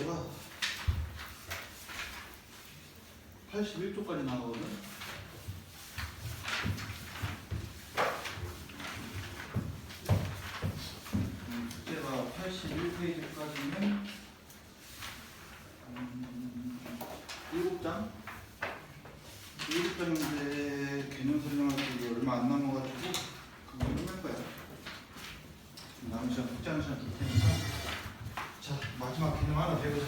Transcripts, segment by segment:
얘가 81쪽까지 나가거든. 숙제가 81페이지까지는 7장? 7장인데 개념 설명할 게 얼마 안 남아가지고 그거 끝낼 거야. 남은 시간 숙제하는 시간 줄 테니까. 자, 마지막 개념 하나 배우자.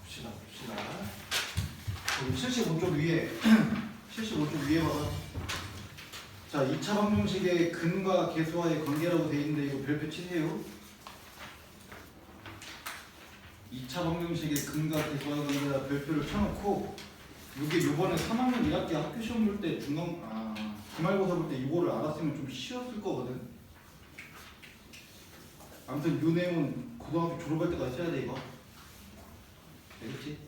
봅시다. 여기 75쪽 위에 75쪽 위에 봐봐. 자, 2차 방정식의 근과 계수와의 관계라고 돼 있는데 이거 별표 치세요. 2차 방정식의 근과 계수와의 관계라 별표를 쳐놓고 이게 요번에 3학년 1학기 학교 시험 볼 때 기말고사 볼 때 이거를 알았으면 좀 쉬웠을 거거든. 아무튼 요 내용은 고등학교 졸업할 때까지 써야 돼 이거. 알겠지?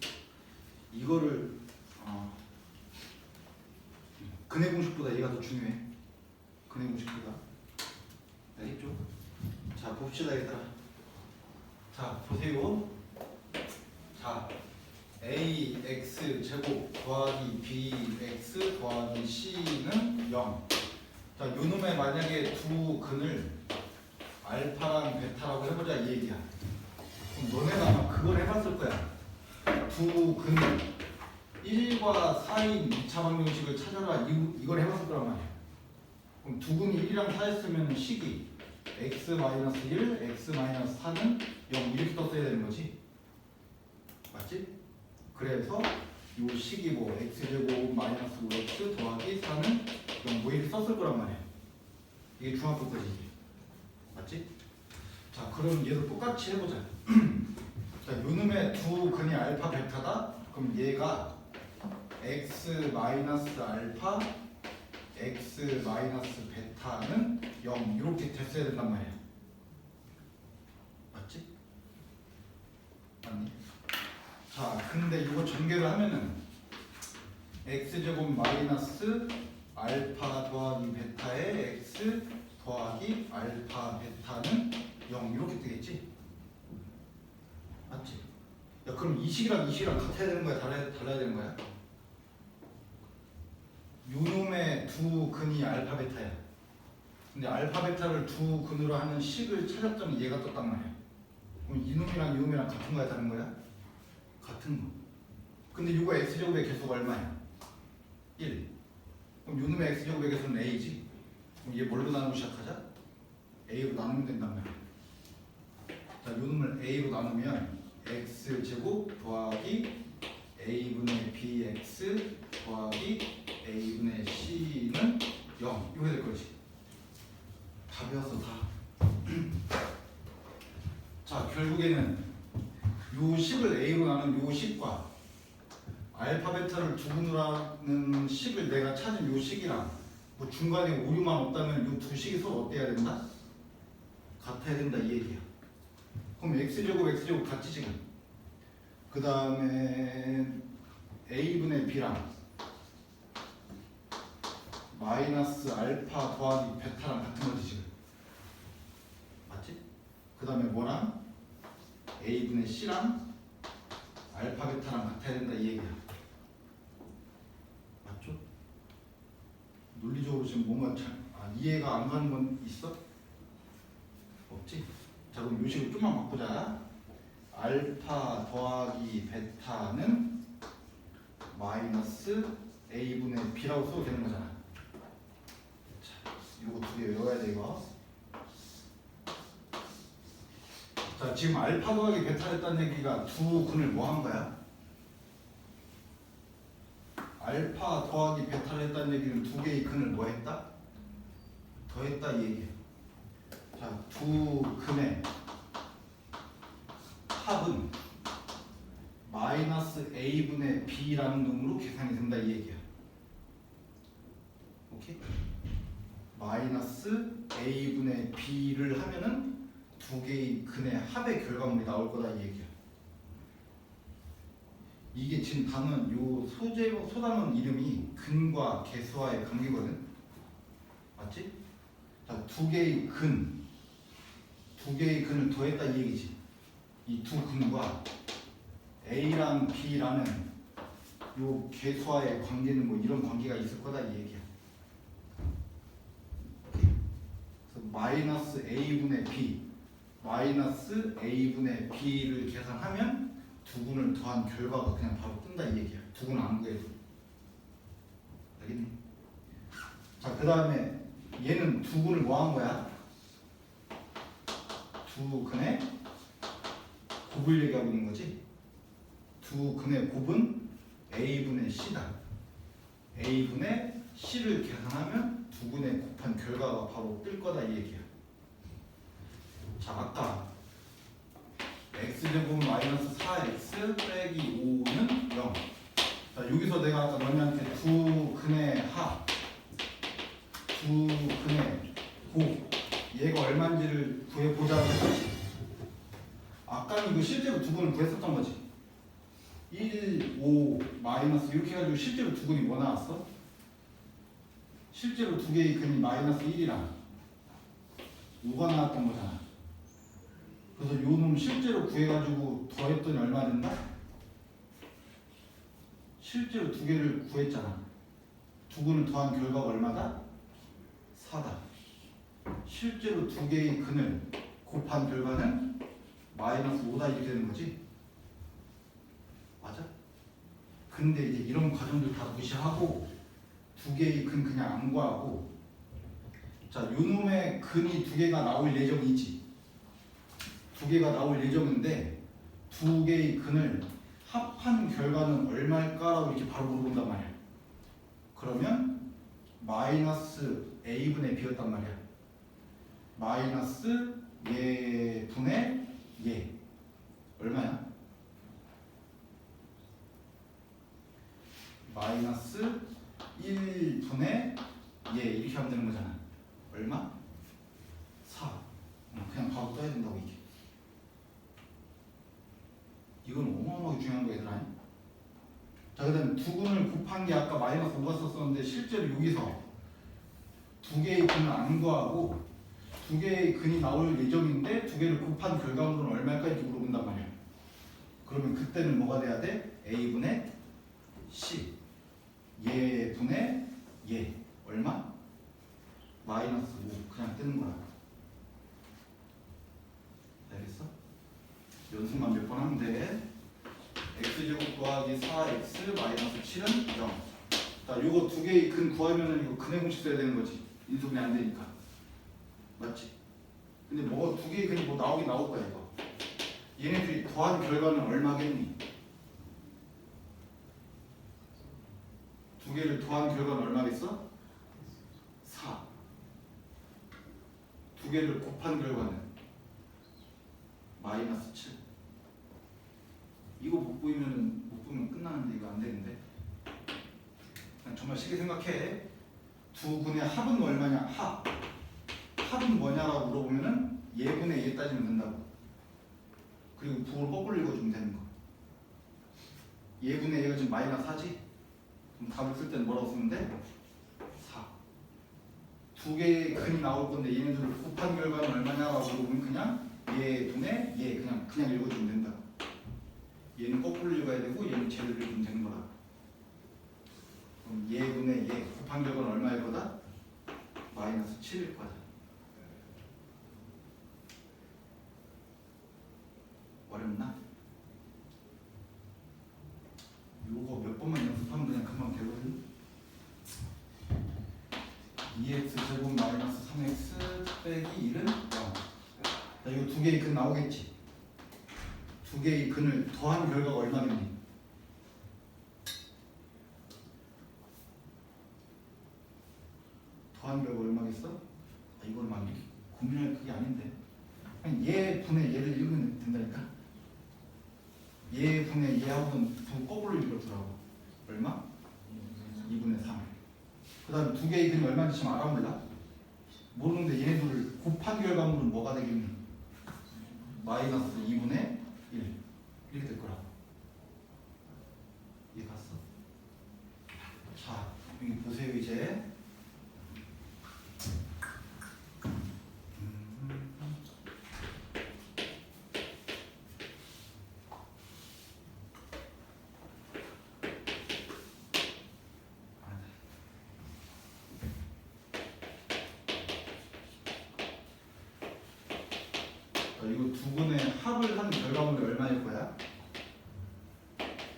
이거를 근해 공식보다 얘가 더 중요해. 근해 공식보다. 알겠죠? 자, 봅시다 얘들아. 자, 보세요. 자, ax 제곱 더하기 bx 더하기 c는 0. 자, 요 놈의 만약에 두 근을 알파랑 베타라고 해보자 이 얘기야. 그럼 너네가 아마 그걸 해봤을 거야. 두 근을 1과 4인 2차 방정식을 찾아라 이걸 해봤을 거란 말이야. 그럼 두 근이 1이랑 4였으면 식이 x-1, x-4는 0 이렇게 떴어야 되는 거지. 맞지? 그래서 이 식이 뭐 x제곱 마이너스 5x 더하기 4는 0 뭐 이렇게 썼을 거란 말이야. 이게 중학교 거지. 맞지? 자, 그럼 얘도 똑같이 해보자. 자, 요놈의 두 근이 알파 베타다. 그럼 얘가 x 마이너스 알파 x 마이너스 베타는 0 이렇게 됐어야 된단 말이야. 맞지? 맞니? 자, 근데 이거 전개를 하면은 x제곱 마이너스 알파 더하기 베타의 x 더하기 알파 베타는 0 이렇게 되겠지? 맞지? 야, 그럼 이 식이랑 이 식이랑 같아야 되는 거야? 달라야 되는 거야? 요놈의 두 근이 알파 베타야. 근데 알파 베타를 두 근으로 하는 식을 찾았더니 얘가 떴단 말이야. 그럼 이놈이랑 이놈이랑 같은 거야? 다른 거야? 같은 거. 근데 요거 x제곱의 개수가 얼마야? 1. 그럼 요놈의 x제곱의 개수는 a지. 그럼 얘 뭘로 나누고 시작하자? a로 나누면 된단 말이야. 자, 요놈을 a로 나누면 x제곱 더하기 a분의 bx 더하기 a분의 c는 0 이렇게 될 거지. 다 배웠어 다. 자, 결국에는 요 식을 a로 나눈 요 식과 알파 베타를 두 근으로 하는 식을 내가 찾은 요 식이랑 뭐 중간에 오류만 없다면 요 두 식이 서로 어때야 된다? 같아야 된다 이 얘기야. 그럼 x제곱 같지 지금. 그 다음에 a분의 b랑 마이너스 알파 더하기 베타랑 같은 거지 지금. 맞지? 그 다음에 뭐랑 a분의 c랑 알파 베타랑 같아야 된다 이 얘기야. 맞죠? 논리적으로 지금 뭔가 이해가 안 가는 건 있어? 없지? 자, 그럼 요 식을 좀만 바꾸자. 알파 더하기 베타는 마이너스 a분의 b라고 써도 되는 거잖아. 자, 요거 두 개 외워야 돼 이거. 자, 지금 알파 더하기 베타 했다는 얘기가 두 근을 뭐 한 거야? 알파 더하기 베타를 했다는 얘기는 두 개의 근을 뭐 했다? 더했다 이 얘기야. 자, 두 근의 합은 마이너스 a분의 b라는 놈으로 계산이 된다 이 얘기야. 오케이? 마이너스 a분의 b를 하면은 두 개의 근의 합의 결과물이 나올 거다 이 얘기야. 이게 지금 단원 요 소단원 이름이 근과 계수와의 관계거든. 맞지? 자, 두 개의 근, 두 두 개의 근을 더했다 이 얘기지. 이 두 근과 A랑 B라는 요 계수와의 관계는 뭐 이런 관계가 있을 거다 이 얘기야. 그래서 마이너스 A분의 B 마이너스 A분의 B를 계산하면 두 근을 더한 결과가 그냥 바로 뜬다 이 얘기야. 두 근 안 구해도. 알겠니? 자, 그 다음에 얘는 두 근을 뭐 한 거야? 두 근의 곱을 얘기하고 있는 거지. 두 근의 곱은 A분의 C다. A분의 C를 계산하면 두 근의 곱한 결과가 바로 뜰 거다 이 얘기야. 자, 아까 x제곱 마이너스 4x 빼기 5는 0. 자, 여기서 내가 아까 너희한테 두 근의 합, 두 근의 곱, 얘가 얼마인지를 구해보자고 했지. 아까는 이거 실제로 두 근을 구했었던 거지. 1, 5, 마이너스 이렇게 해가지고 실제로 두 근이 뭐 나왔어? 실제로 두 개의 근이 마이너스 1이랑 5가 나왔던 거잖아. 그래서 요 놈 실제로 구해가지고 더했더니 얼마 된다? 실제로 두 개를 구했잖아. 두 근을 더한 결과가 얼마다? 4다. 실제로 두 개의 근을 곱한 결과는 마이너스 5다 이렇게 되는 거지. 맞아? 근데 이제 이런 과정들 다 무시하고 두 개의 근 그냥 안 구하고, 자, 요 놈의 근이 두 개가 나올 예정이지. 두 개가 나올 예정인데 두 개의 근을 합한 결과는 얼마일까라고 이렇게 바로 물어본단 말이야. 그러면 마이너스 A분의 B였단 말이야. 마이너스 얘 분의 얘 얼마야? 마이너스 1분의 얘 이렇게 하면 되는 거잖아. 얼마? 4. 그냥 바로 떠야 된다고 이게. 이건 어마어마하게 중요한 거 얘들아. 자, 그 다음 두 근을 곱한 게 아까 마이너스 5가 썼었는데 실제로 여기서 두 개의 근을 안 구하고 두 개의 근이 나올 예정인데 두 개를 곱한 결과물은 얼마일까 이렇게 물어본단 말이야. 그러면 그때는 뭐가 돼야 돼? A분의 C 얘분의 얘 얼마? 마이너스 5 그냥 뜨는 거야. 알겠어? 연습만 몇 번 하면 돼. x제곱 더하기 4x 마이너스 7은 0. 자, 요거 두 개의 근 구하면은 이거 근의 공식 써야 되는 거지. 인수분해 안 되니까. 맞지? 근데 뭐 두 개의 근이 뭐 나오긴 나올 거야 이거. 얘네들이 더한 결과는 얼마겠니? 두 개를 더한 결과는 얼마겠어? 4. 두 개를 곱한 결과는 마이너스 7. 이거 못 보면 끝나는데 이거 안 되는데. 그냥 정말 쉽게 생각해. 두 근의 합은 얼마냐? 합은 뭐냐라고 물어보면은 얘분의 얘 따지면 된다고. 그리고 부호를 거꾸로 읽어주면 되는 거. 얘분의 얘가 지금 마이너스 4지? 그럼 답을 쓸 때는 뭐라고 쓰면 돼? 4. 두 개의 근이 나올 건데 얘네들을 곱한 결과는 얼마냐라고 물어보면 그냥 얘분의 얘 그냥 읽어주면 된다. 얘는 거꾸로 읽어야 되고 얘는 제대로 읽으면 되는 거라. 그럼 얘분의 얘 곱한 결과는 얼마일 거다? 마이너스 7일 거다. 어렵나? 요거 몇 번만 연습하면 그냥 금방 되거든. 2x 제곱 마이너스 3x 빼기 1은 0. 자, 이거 두 개의 근 나오겠지? 두 개의 근을 더한 결과가 얼마겠니? 더한 결과 얼마겠어? 아, 이걸 막 고민할 그게 아닌데. 그냥 얘 분의 얘를 읽으면 된다니까. 얘 분의 얘하고는 부 거꾸로 읽어주라고. 얼마? 2분의 3. 그 다음에 두 개의 근이 얼마인지 지금 알아 몰라? 모르는데 얘네들을 곱한 결과물은 뭐가 되겠니? 마이너스 2분의 1 이렇게 될 거라고. 이해 갔어? 자, 여기 보세요 이제. 자, 이거 두 근의 합을 한 결과물이 얼마일 거야?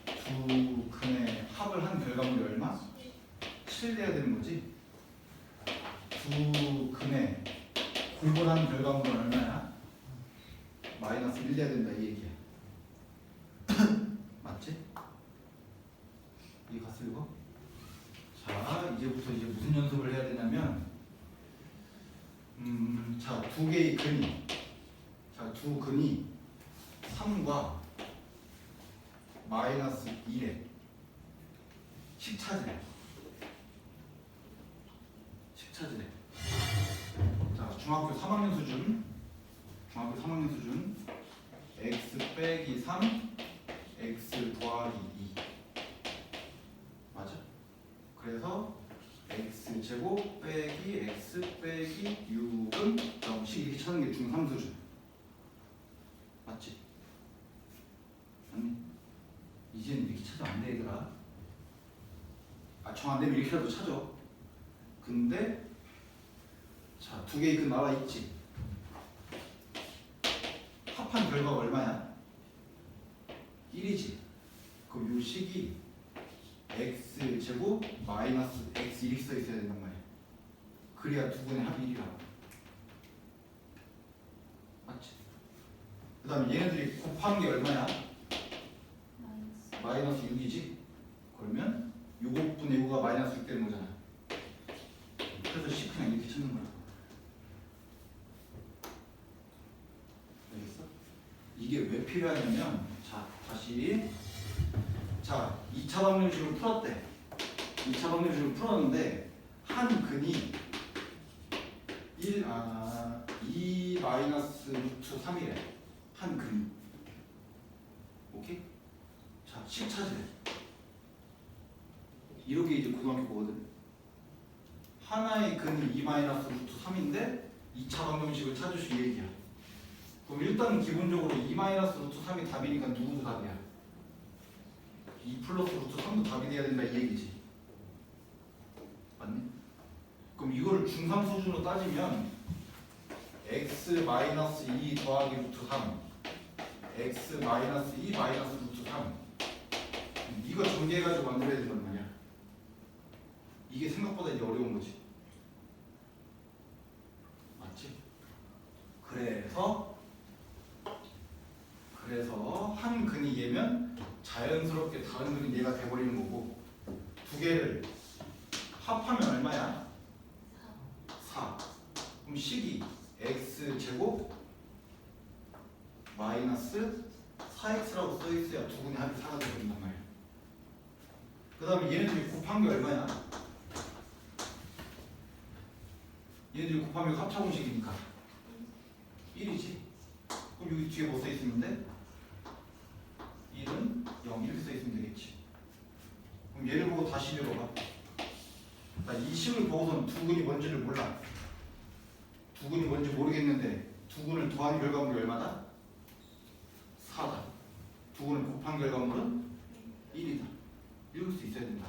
두 근의 합을 한 결과물이 얼마? 7 돼야 되는 거지? 두 근의 곱을 한 결과물은 얼마야? 마이너스 1 돼야 된다 이 얘기야. 맞지? 이해 갔어 이거? 자, 이제부터 이제 무슨 연습을 해야 되냐면 자, 두 개의 근이 두 근이 3과 마이너스 1에 식 찾으래. 자, 중학교 3학년 수준 x 빼기 3 x 더하기 2 맞아? 그래서 x 제곱 빼기 x 빼기 6은 정식 이렇게 찾는 게 중3 수준 맞지? 아니 이제는 이렇게 찾으면 안 돼 얘들아. 정 안 되면 이렇게라도 찾아. 근데 자, 두 개의 근 나와 있지. 합한 결과가 얼마야? 1이지. 그럼 요 식이 x 제곱 마이너스 x 이렇게 써 있어야 된단 말이야. 그래야 두 근의 합이 1이라고. 맞지? 그 다음에 얘네들이 곱한 게 얼마야? 마이너스 6이지? 그러면 6분의 6가 마이너스 6 되는 거잖아. 그래서 식 그냥 이렇게 찾는 거야. 알겠어? 이게 왜 필요하냐면 자, 다시 자, 2차 방정식을 풀었대. 2차 방정식을 풀었는데 한 근이 2 마이너스 루트 3이래. 한 근이. 오케이? 자, 식 찾으래. 이렇게 이제 고등학교 거거든. 하나의 근이 2 마이너스 루트 3인데 2차 방정식을 찾으실 얘기야. 그럼 일단 기본적으로 2 마이너스 루트 3이 답이니까 누구도 답이야? 2 플러스 루트 3도 답이 돼야 된다 이 얘기지. 맞니? 그럼 이거를 중3 수준으로 따지면 x 마이너스 2 더하기 루트 3 x 마이너스 2 마이너스 루트 3 이거 전개해가지고 만들어야 된단 말이야. 이게 생각보다 이제 어려운 거지. 맞지? 그래서 한 근이 얘면 자연스럽게 다른 근이 얘가 돼버리는 거고 두 개를 합하면 얼마야? 4. 그럼 식이 x 제곱 마이너스 4x라고 써있어야 두 근의 합이 4가 되어버린단 말이야. 그 다음에 얘네들이 곱한 게 얼마야? 얘네들이 곱하면 합차공식이니까 1이지. 그럼 여기 뒤에 뭐 써있는데? 1은 0 이렇게 써있으면 되겠지. 그럼 얘를 보고 다시 읽어봐. 이 식을 보고서는 두 근이 뭔지를 몰라. 두 근이 뭔지 모르겠는데 두 근을 더한 결과물이 얼마다? 4다. 두 근을 곱한 결과물은 1이다. 읽을 수 있어야 된다.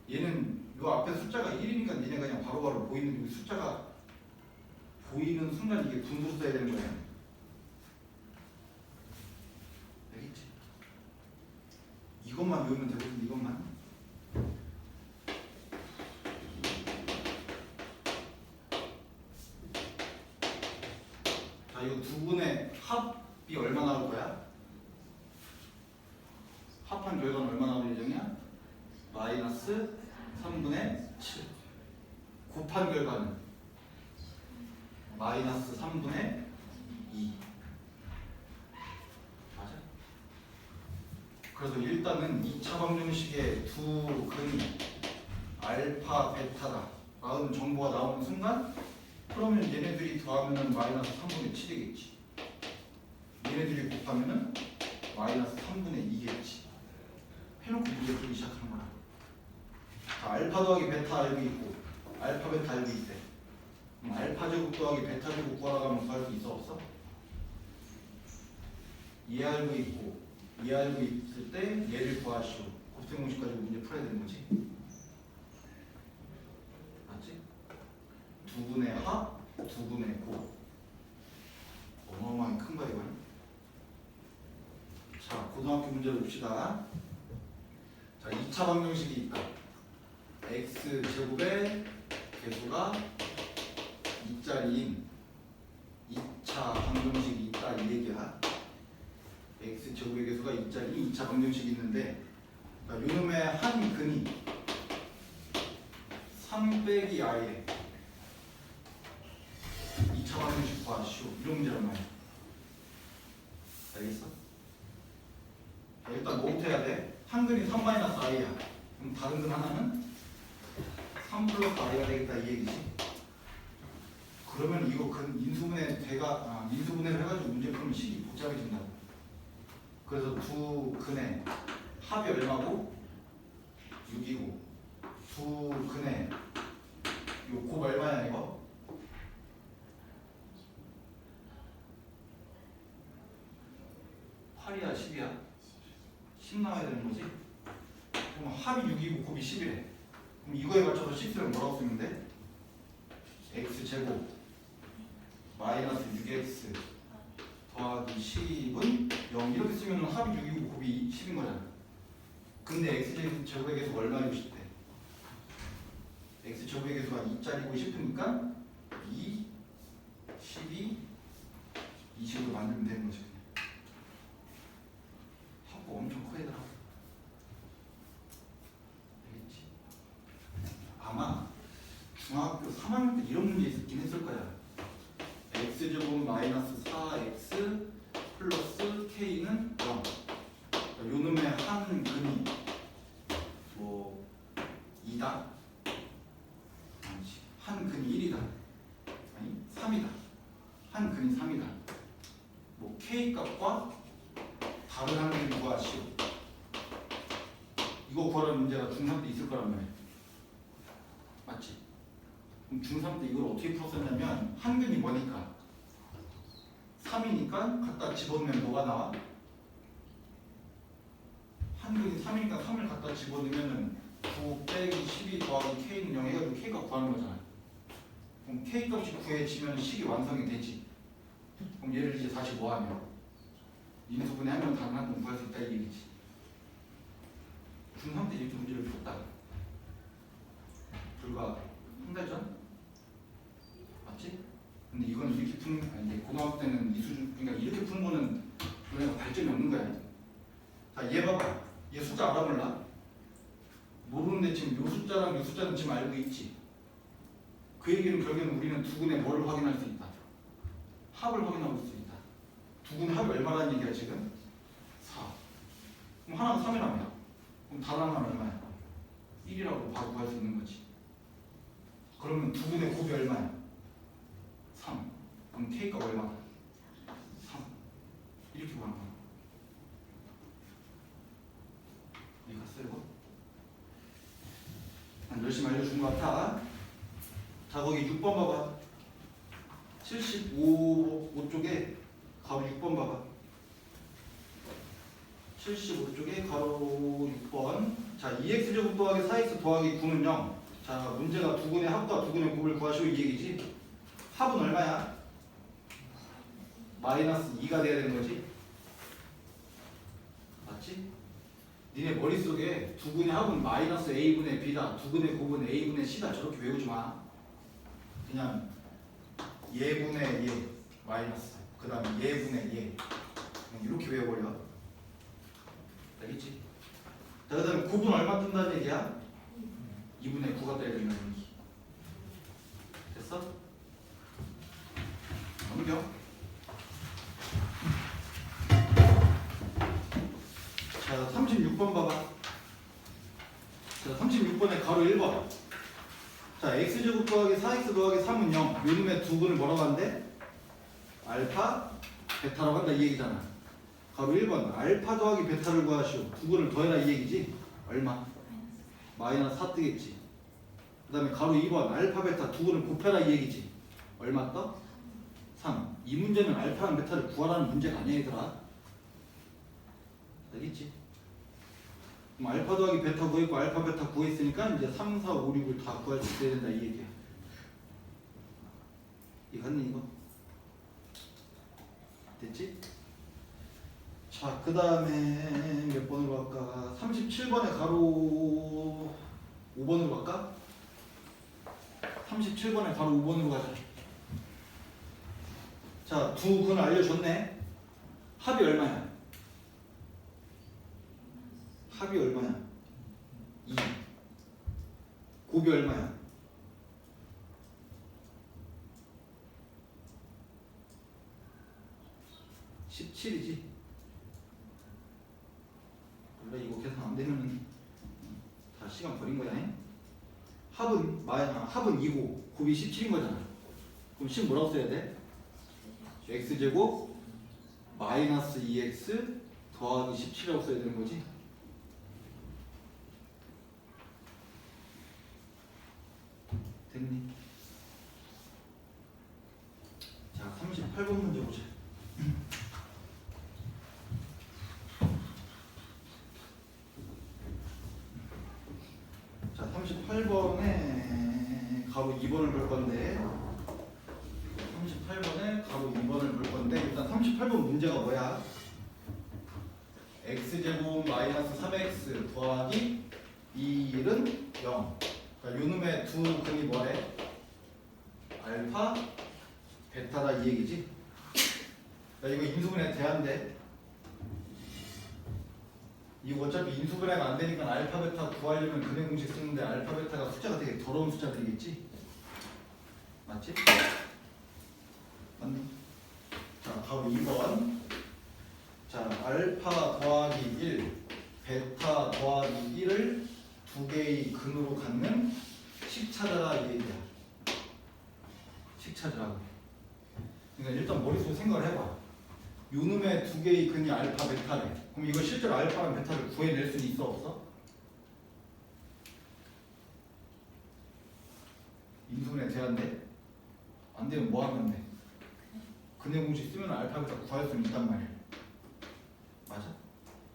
얘는 요 앞에 숫자가 1이니까 얘네가 그냥 바로바로 보이는 숫자가 보이는 순간 이게 분수로 써야 되는 거야. 알겠지? 이것만 외우면 되거든. 이것만. 자, 이거 두 분의 합이 얼마 나올 거야? 합한 결과는 얼마 나올 예정이야? 마이너스 3분의 7. 곱한 결과는 마이너스 3분의 2. 맞아? 그래서 일단은 2차 방정식의 두 근이 알파, 베타다 라는 정보가 나오는 순간 그러면 얘네들이 더하면 마이너스 3분의 7이겠지. 얘네들이 곱하면 마이너스 3분의 2겠지. 해놓고 문제 풀기 시작하는 거야. 자, 알파 더하기 베타 알고 있고 알파 베타 알고 있대. 그럼 알파 제곱 더하기 베타 제곱 구하라고 하면 구할 수 있어 없어? 얘 알고 있고 얘 알고 있을 때 얘를 구하시오. 곱셈 공식 가지고 문제 풀어야 되는 거지. 맞지? 두 분의 합, 두 분의 곱. 고등학교 문제로 봅시다. 자, 2차 방정식이 있다. x제곱의 개수가 2짜리인 2차 방정식이 있다 이 얘기야. x제곱의 개수가 2짜리 2차 방정식이 있는데, 그러니까 요놈의 한 근이 3 빼기 i에 2차 방정식 구하시오. 이런 문제란 말이야. 알겠어? 일단 뭐부터 해야 돼? 한 근이 3 마이너스 i야. 그럼 다른 근 하나는 3 플러스 i가 되겠다 이 얘기지. 그러면 이거 근 인수분해를 해가지고 문제 풀면 식이 복잡해진다고. 그래서 두 근의 합이 얼마고 6이고 두 근의 요 곱 얼마야 이거? 8이야 10이야? 10 나와야 되는 거지? 그럼 합이 6이고 곱이 10이래. 그럼 이거에 맞춰서 식수를 뭐라고 쓰면 돼? x제곱 마이너스 6x 더하기 10은 0 이렇게 쓰면 합이 6이고 곱이 10인 거잖아. 근데 x제곱의 개수가 얼마이고 싶대? x제곱의 개수가 2짜리고 싶으니까 2, 12, 20으로 만들면 되는 거지. 합고 엄청 커 얘들아. 알겠지? 아마 중학교 3학년 때 이런 문제 있긴 했을 거야. x제곱 마이너스 4x 플러스 k는 0. 요 놈의 한 근이 뭐 2다? 아니지. 한 근이 1이다. 아니 3이다. 한 근이 3이다. 뭐 k 값과 다른 한 근을 구하시오. 이거 구하라는 문제가 중3 때 있을 거란 말이야. 맞지? 그럼 중3 때 이걸 어떻게 풀었었냐면 한 근이 뭐니까 3이니까 갖다 집어넣으면 뭐가 나와? 한 근이 3이니까 3을 갖다 집어넣으면 9 빼기 12 더하기 k는 0 해가지고 k가 구하는 거잖아. 그럼 k 값이 구해지면 식이 완성이 되지. 그럼 얘를 이제 다시 뭐하면 인수분해하면 다른 한 번 구할 수 있다 이 얘기지. 중3 때 이렇게 문제를 풀었다. 불과 한 달 전? 맞지? 근데 이건 이렇게 푸는, 아니 이제 고등학교 때는 이 수준, 그러니까 이렇게 푸는 거는 너네가 발전이 없는 거야. 자, 얘 봐봐. 얘 숫자 알아 몰라? 모르는데 지금 요 숫자랑 요 숫자는 지금 알고 있지. 그 얘기는 결국에는 우리는 두 근의 뭐를 확인할 수 있다. 합을 확인할 수 있다. 두 근의 합이 얼마라는 얘기야 지금? 4. 그럼 하나가 3이라며. 그럼 다른 하나는 얼마야? 1이라고 바로 구할 수 있는 거지. 그러면 두 근의 곱이 얼마야? 3. 그럼 k값 얼마다? 3. 이렇게 구하는 거야. 이해갔어 이거? 난 열심히 알려준 것 같아. 자, 거기 6번 봐봐. 75쪽에 가로 6번 봐봐. 75쪽에 가로 6번. 자, 2x제곱 더하기 4x 더하기 9는 0. 자, 문제가 두 근의 합과 두 근의 곱을 구하시오 이 얘기지. 합은 얼마야? 마이너스 2가 돼야 되는 거지. 맞지? 니네 머릿속에 두 근의 합은 마이너스 a분의 b다. 두 근의 곱은 a분의 c다. 저렇게 외우지 마. 그냥 예분의 예 마이너스 그 다음에 예분의 예 그냥 이렇게 외워버려. 알겠지? 자, 그 다음에 곱은 얼마 뜬다는 얘기야? 2분의 9가 떠야 된다는 얘기. 됐어? 넘겨. 자, 36번 봐봐. 자, 36번에 가로 1번. 자, x제곱 더하기 4x 더하기 3은 0. 요놈의 두 근을 뭐라고 한대? 알파, 베타라고 한다 이 얘기잖아. 가로 1번. 알파 더하기 베타를 구하시오. 두 근을 더해라 이 얘기지. 얼마? 마이너스 4 뜨겠지. 그 다음에 가로 2번. 알파, 베타 두 근을 곱해라 이 얘기지. 얼마 떠? 3. 이 문제는 알파랑 베타를 구하라는 문제가 아니야 얘들아. 알겠지? 그럼 알파 더하기 베타 구했고 알파 베타 구했으니까 이제 3, 4, 5, 6을 다 구할 수 있어야 된다 이 얘기야. 이거 갔니 이거? 됐지? 자, 자, 그 다음에 몇 번으로 갈까? 37번에 가로 5번으로 갈까? 37번에 가로 5번으로 가자. 자, 두 근을 알려줬네. 합이 얼마야? 합이 얼마야? 2. 곱이 얼마야? 17이지. 원래 이거 계산 안 되면 다 시간 버린 거야. 합은 2고 곱이 17인 거잖아. 그럼 10 뭐라고 써야 돼? x제곱 마이너스 2x 더하기 17이라고 써야 되는 거지. 됐니? 자, 38번 문제 보자. 자, 38번에 가로 2번을 볼 건데 38번에 가로 2번을 볼 건데 일단 38번 문제가 뭐야? x제곱 마이너스 3x 더하기 2는 0. 그러니까 요놈의 두 근이 뭐래? 알파, 베타다 이 얘기지? 그러니까 이거 인수분해 돼야인데 이거 어차피 인수분해가 안 되니까 알파, 베타 구하려면 근해 공식 쓰는데 알파, 베타가 숫자가 되게 더러운 숫자 되겠지? 맞지? 맞니? 자, 바로 2번. 자, 알파 더하기 1, 베타 더하기 1을 두 개의 근으로 갖는 식 찾아라 이 얘기야. 식 찾으라고. 그러니까 일단 머릿속에 생각을 해봐. 요놈의 두 개의 근이 알파, 베타래. 그럼 이거 실제로 알파랑 베타를 구해낼 수 있어 없어? 인수분해 돼야 돼? 안 되면 뭐 하면 돼? 근해 공식 쓰면 알파, 베타 구할 수는 있단 말이야. 맞아?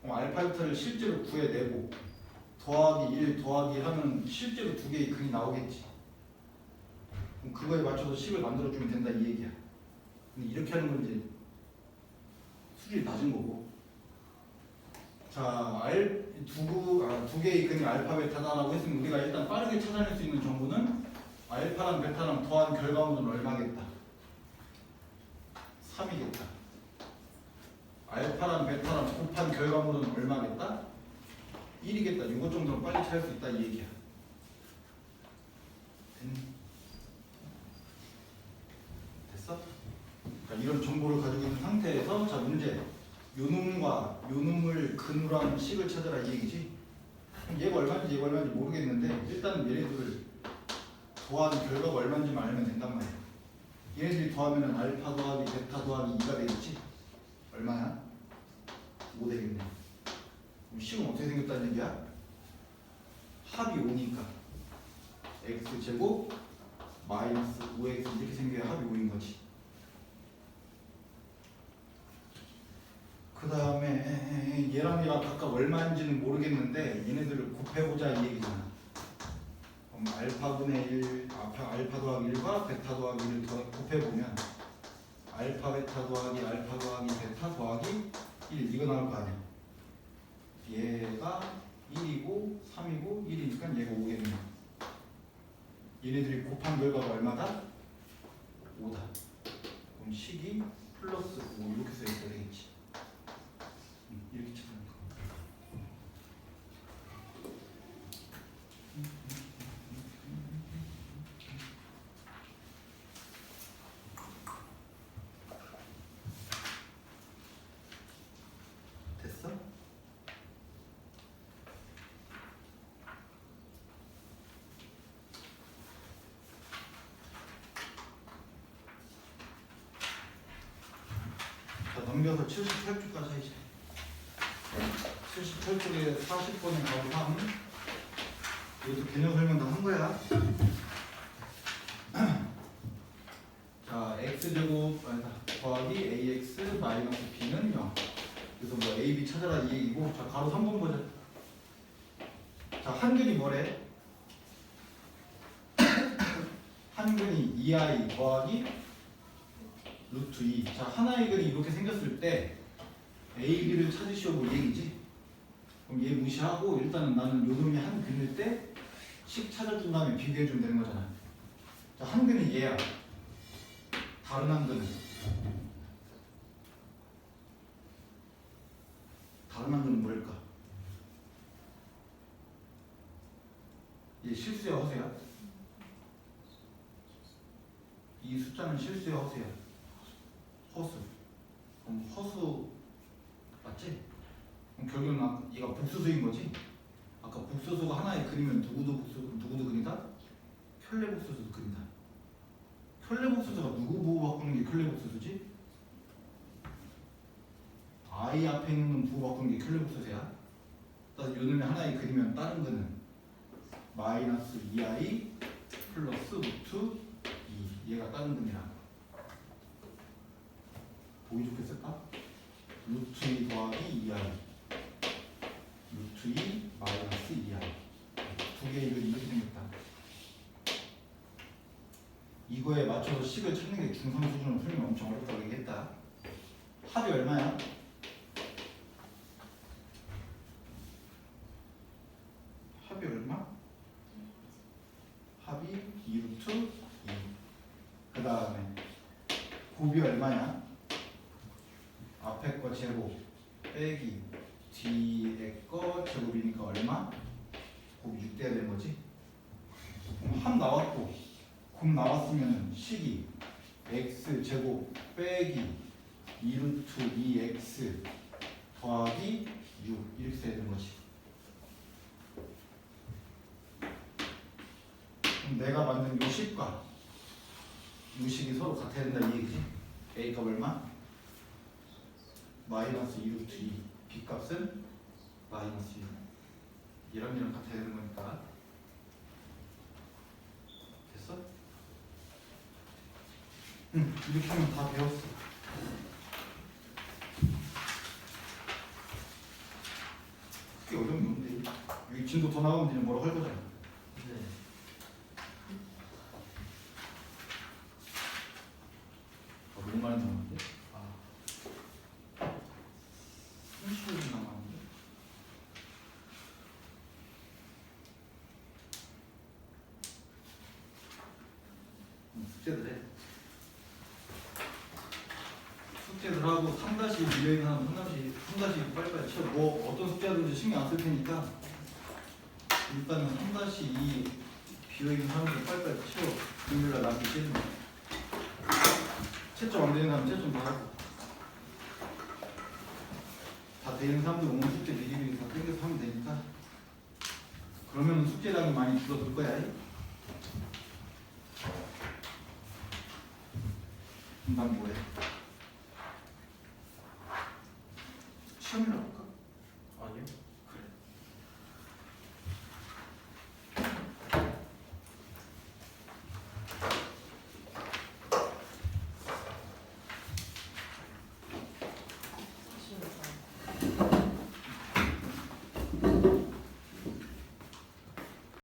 그럼 알파, 베타를 실제로 구해내고 더하기 1 더하기 1 하면 실제로 두 개의 근이 나오겠지. 그럼 그거에 맞춰서 식을 만들어주면 된다 이 얘기야. 근데 이렇게 하는 건 이제 수준이 낮은 거고. 자, 두 개의 근이 알파, 베타다라고 했으면 우리가 일단 빠르게 찾아낼 수 있는 정보는 알파랑 베타랑 더한 결과물은 얼마겠다? 3이겠다. 알파랑 베타랑 곱한 결과물은 얼마겠다? 1이겠다. 이것 정도는 빨리 찾을 수 있다 이 얘기야. 됐어? 그러니까 이런 정보를 가지고 있는 상태에서 자, 문제. 요놈과 요놈을 근으로 하는 식을 찾아라 이 얘기지. 그럼 얘가 얼마인지 모르겠는데 일단 얘네들을 더한 결과가 얼마인지만 알면 된단 말이야. 얘네들이 더하면 알파 더하기 베타 더하기 2가 되겠지? 얼마야? 5 되겠네. 그럼 식은 어떻게 생겼다는 얘기야? 합이 5니까 x제곱 마이너스 5x 이렇게 생겨야 합이 5인 거지. 그 다음에 얘랑 얘가 각각 얼마인지는 모르겠는데 얘네들을 곱해보자 이 얘기잖아. 그럼 알파분의 1, 알파 더하기 1과 베타 더하기 1을 곱해보면 알파 베타 더하기 알파 더하기 베타 더하기 1 이거 나올 거 아니야. 얘가 1이고 3이고 1이니까 얘가 5겠네. 얘네들이 곱한 결과가 얼마다? 5다. 그럼 식이 플러스 5 이렇게 써있어야 되겠지. 이렇게 찾는 거. 됐어? 자, 넘겨서 78쪽까지 이제. 78쪽에 40번에 가고 3 이것도 개념 설명 다 한 거야. 자, x제곱 더하기 ax 마이너스 b는 0. 그래서 뭐 a, b 찾아라 이 얘기고. 자, 가로 3번 보자. 자, 한근이 뭐래? 한근이 2i 더하기 루트 2. 자, 하나의 근이 이렇게 생겼을 때 A, B를 찾으시오 뭐 이 얘기지. 그럼 얘 무시하고 일단은 나는 요 놈이 한 근일 때 식 찾아준 다음에 비교해주면 되는 거잖아. 자, 한 근이 얘야. 다른 한 근은 다른 한 근은 뭘까? 얘 실수야 허수야? 이 숫자는 실수야 허수야? 허수. 그럼 허수 맞지? 그럼 결국은 얘가 복수수인 거지? 아까 복수수가 하나에 그리면 누구도 그리다? 켤레복수수도 그린다. 켤레복수수가 누구 보고 바꾸는 게 켤레복수수지? I 앞에 있는 건 보고 바꾸는 게 켤레복수수야. 따라서 요 놈이 하나에 그리면 다른 거는 마이너스 2i 플러스 루트 2 얘가 다른 근이라. 보기 좋게 쓸까? 루트 2 더하기 2i 루트 2 마이너스 2i 두 개의 이거 이렇게 생겼다. 이거에 맞춰서 식을 찾는 게 중3 수준으로 풀면 엄청 어렵다고 얘기했다. 합이 얼마야? 합이 얼마? 합이 2루트 2. 그 다음에 곱이 얼마냐? 앞에 거 제곱 빼기 뒤에 거 제곱이니까 얼마? 곱이 6 돼야 되는 거지? 그럼 합 나왔고 곱 나왔으면 식이 x 제곱 빼기 2루트 2x 더하기 6 이렇게 돼야 되는 거지. 그럼 내가 만든 요 식과 요 식이 서로 같아야 된다 이 얘기지. a 값 얼마? 마이너스 2루트 2 b 값은 마이너스 6 얘랑 같아야 되는 거니까 됐어? 응 이렇게 하면 다 배웠어. 그게 어려운 게 없는데 여기 진도 더 나가면 이제 뭐라고 할 거잖아. 네. 너무 많이 남았는데? 아 30분 남았는데? 숙제들 해. 숙제들 하고 3다시 밀려있는 사람 3다시 빨리빨리 채워. 뭐 어떤 숙제든지 신경 안 쓸 테니까 일단은 3-2 비어있는 사람들 빨리빨리 채워. 금요일날 남기 싫은 거. 채점 안 되는 사람 채점 다 하고 다 되는 사람들 오늘 숙제 미리미리 다 땡겨서 하면 되니까 그러면 숙제량이 많이 줄어들 거야. 그럼 난 뭐해? 시험이나 볼까?